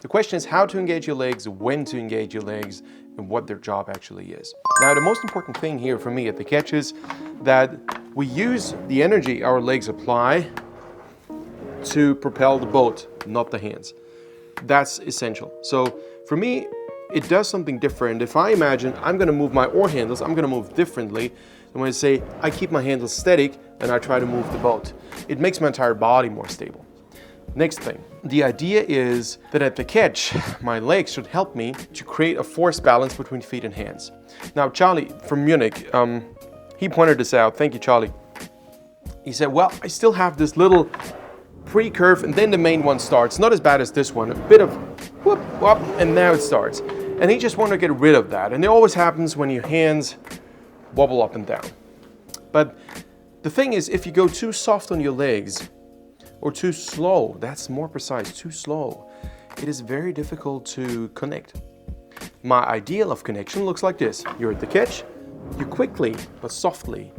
The question is how to engage your legs, when to engage your legs, and what their job actually is. Now, the most important thing here for me at the catch is that we use the energy our legs apply to propel the boat, not the hands. That's essential. So for me, it does something different. If I imagine I'm going to move my oar handles, I'm going to move differently than when I say I keep my handles static and I try to move the boat. It makes my entire body more stable. Next thing, the idea is that at the catch, my legs should help me to create a force balance between feet and hands. Now, Charlie from Munich, he pointed this out. Thank you, Charlie. He said, well, I still have this little pre-curve and then the main one starts. Not as bad as this one, a bit of whoop, whoop, and now it starts. And he just wanted to get rid of that. And it always happens when your hands wobble up and down. But the thing is, if you go too soft on your legs, or too slow, that's more precise, too slow, it is very difficult to connect. My ideal of connection looks like this. You're at the catch, you quickly but softly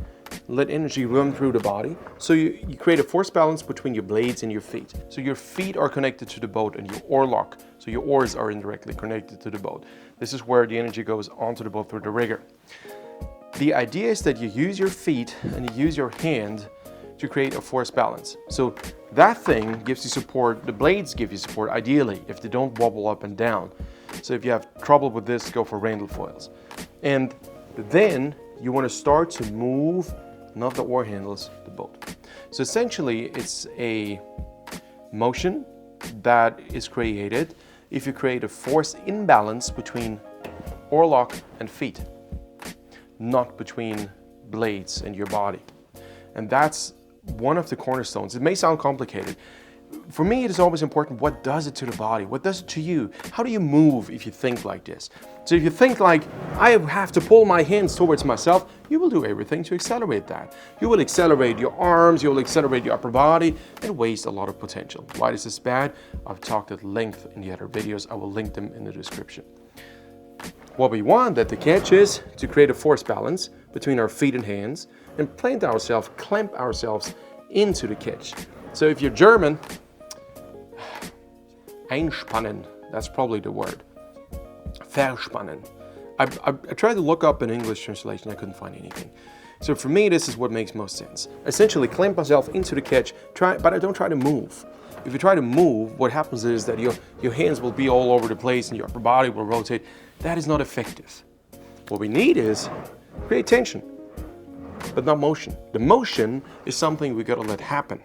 let energy run through the body, so you create a force balance between your blades and your feet. So your feet are connected to the boat and your oar lock, so your oars are indirectly connected to the boat. This is where the energy goes onto the boat through the rigger. The idea is that you use your feet and you use your hand to create a force balance. So that thing gives you support, the blades give you support ideally if they don't wobble up and down. So if you have trouble with this, go for Randall foils. And then you want to start to move, not the oar handles, the boat. So essentially it's a motion that is created if you create a force imbalance between oar lock and feet, not between blades and your body. And that's one of the cornerstones. It may sound complicated. For me, it is always important, what does it to the body? What does it to you? How do you move if you think like this? So if you think like, I have to pull my hands towards myself, you will do everything to accelerate that. You will accelerate your arms, you will accelerate your upper body, and waste a lot of potential. Why this is bad? I've talked at length in the other videos. I will link them in the description. What we want at the catch is to create a force balance between our feet and hands and plant ourselves, clamp ourselves into the catch. So if you're German, einspannen, that's probably the word. Verspannen. I tried to look up an English translation, I couldn't find anything. So for me, this is what makes most sense. Essentially, clamp myself into the catch, but I don't try to move. If you try to move, what happens is that your hands will be all over the place and your upper body will rotate. That is not effective. What we need is create tension, but not motion. The motion is something we gotta let happen.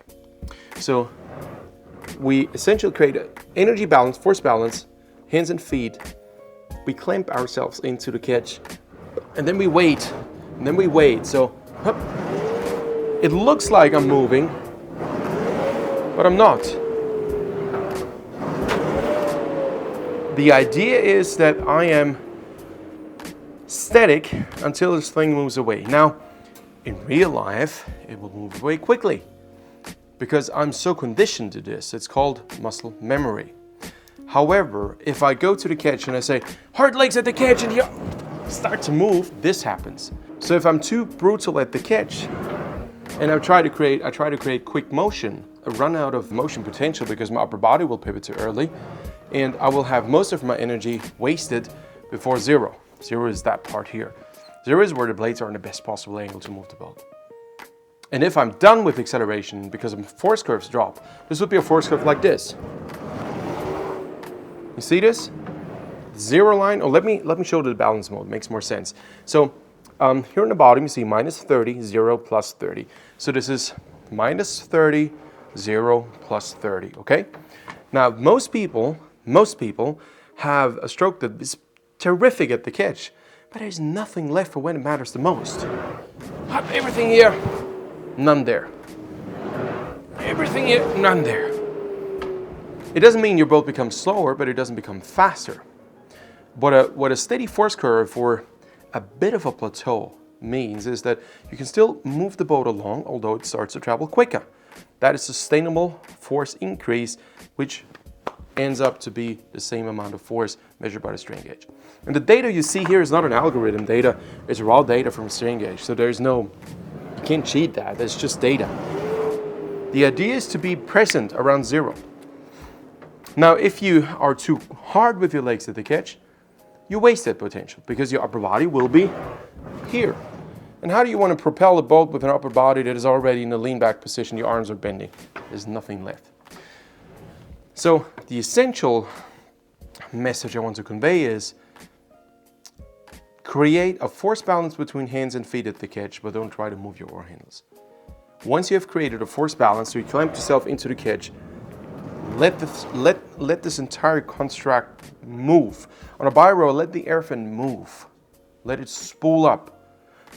So we essentially create an energy balance, force balance, hands and feet. We clamp ourselves into the catch, and then we wait, and then we wait. So hup. It looks like I'm moving, but I'm not. The idea is that I am static until this thing moves away. Now, in real life, it will move away quickly because I'm so conditioned to this. It's called muscle memory. However, if I go to the catch and I say, hard legs at the catch, and you start to move, this happens. So if I'm too brutal at the catch and I try to create quick motion, a run out of motion potential because my upper body will pivot too early, and I will have most of my energy wasted before zero. Zero is that part here. Zero is where the blades are in the best possible angle to move the boat. And if I'm done with acceleration because of force curves drop, this would be a force curve like this. You see this? Zero line, let me show the balance mode, it makes more sense. So here on the bottom you see minus 30, 0 plus 30. So this is minus 30, 0 plus 30, okay? Now most people have a stroke that is terrific at the catch, but there's nothing left for when it matters the most. Have everything here, none there. Everything here, none there. It doesn't mean your boat becomes slower, but it doesn't become faster. What a steady force curve or a bit of a plateau means is that you can still move the boat along, although it starts to travel quicker. That is sustainable force increase, which ends up to be the same amount of force measured by the strain gauge. And the data you see here is not an algorithm data, it's raw data from a strain gauge. So there's no, you can't cheat that, it's just data. The idea is to be present around zero. Now, if you are too hard with your legs at the catch, you waste that potential because your upper body will be here. And how do you want to propel a boat with an upper body that is already in a lean back position? Your arms are bending. There's nothing left. So the essential message I want to convey is create a force balance between hands and feet at the catch, but don't try to move your oar handles. Once you have created a force balance, so you clamp yourself into the catch, let this entire construct move. On a Biorower, let the air fin move. Let it spool up.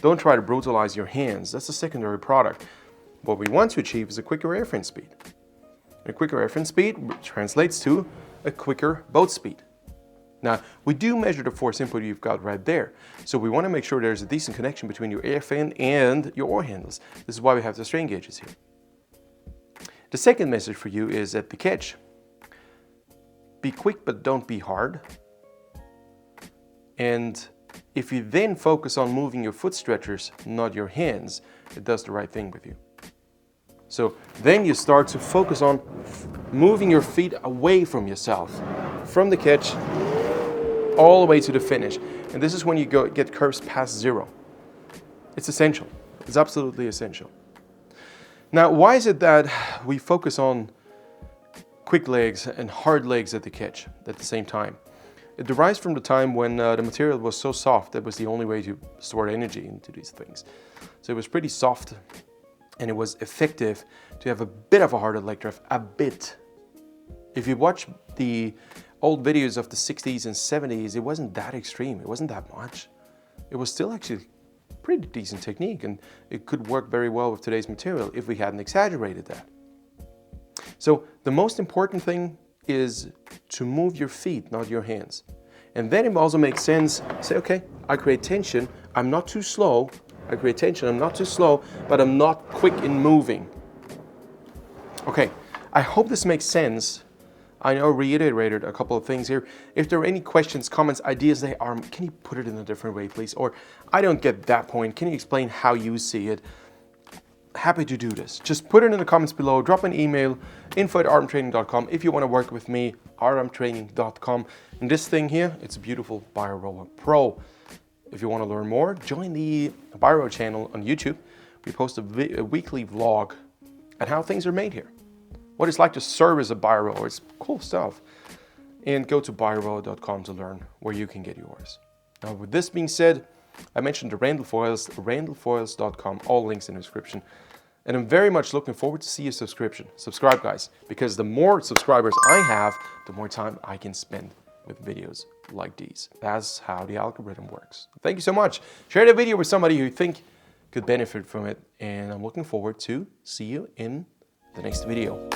Don't try to brutalize your hands. That's a secondary product. What we want to achieve is a quicker air fin speed. A quicker air fin speed translates to a quicker boat speed. Now, we do measure the force input you've got right there. So we want to make sure there's a decent connection between your air fin and your oar handles. This is why we have the strain gauges here. The second message for you is at the catch, be quick but don't be hard. And if you then focus on moving your foot stretchers, not your hands, it does the right thing with you. So then you start to focus on moving your feet away from yourself, from the catch all the way to the finish. And this is when you get curves past zero. It's essential. It's absolutely essential. Now, why is it that we focus on quick legs and hard legs at the catch at the same time? It derives from the time when the material was so soft that was the only way to store energy into these things. So it was pretty soft and it was effective to have a bit of a harder leg drive, a bit. If you watch the old videos of the 60s and 70s, it wasn't that extreme, it wasn't that much. It was still actually pretty decent technique and it could work very well with today's material if we hadn't exaggerated that. So the most important thing is to move your feet, not your hands. And then it also makes sense, say, okay, I create tension, I'm not too slow, I create tension, I'm not too slow, but I'm not quick in moving. Okay, I hope this makes sense. I know I reiterated a couple of things here. If there are any questions, comments, ideas, can you put it in a different way, please? Or I don't get that point, can you explain how you see it? Happy to do this. Just put it in the comments below, drop an email, info@armtraining.com. If you want to work with me, armtraining.com. And this thing here, it's a beautiful Biorower Pro. If you want to learn more, join the Biorower channel on YouTube. We post a weekly vlog on how things are made here. What it's like to service a Biorower. It's cool stuff. And go to biorower.com to learn where you can get yours. Now, with this being said, I mentioned the Randall Foils, randallfoils.com, all links in the description. And I'm very much looking forward to see your subscribe, guys, because the more subscribers I have, the more time I can spend with videos like these. That's how the algorithm works. Thank you so much. Share the video with somebody who you think could benefit from it. And I'm looking forward to see you in the next video.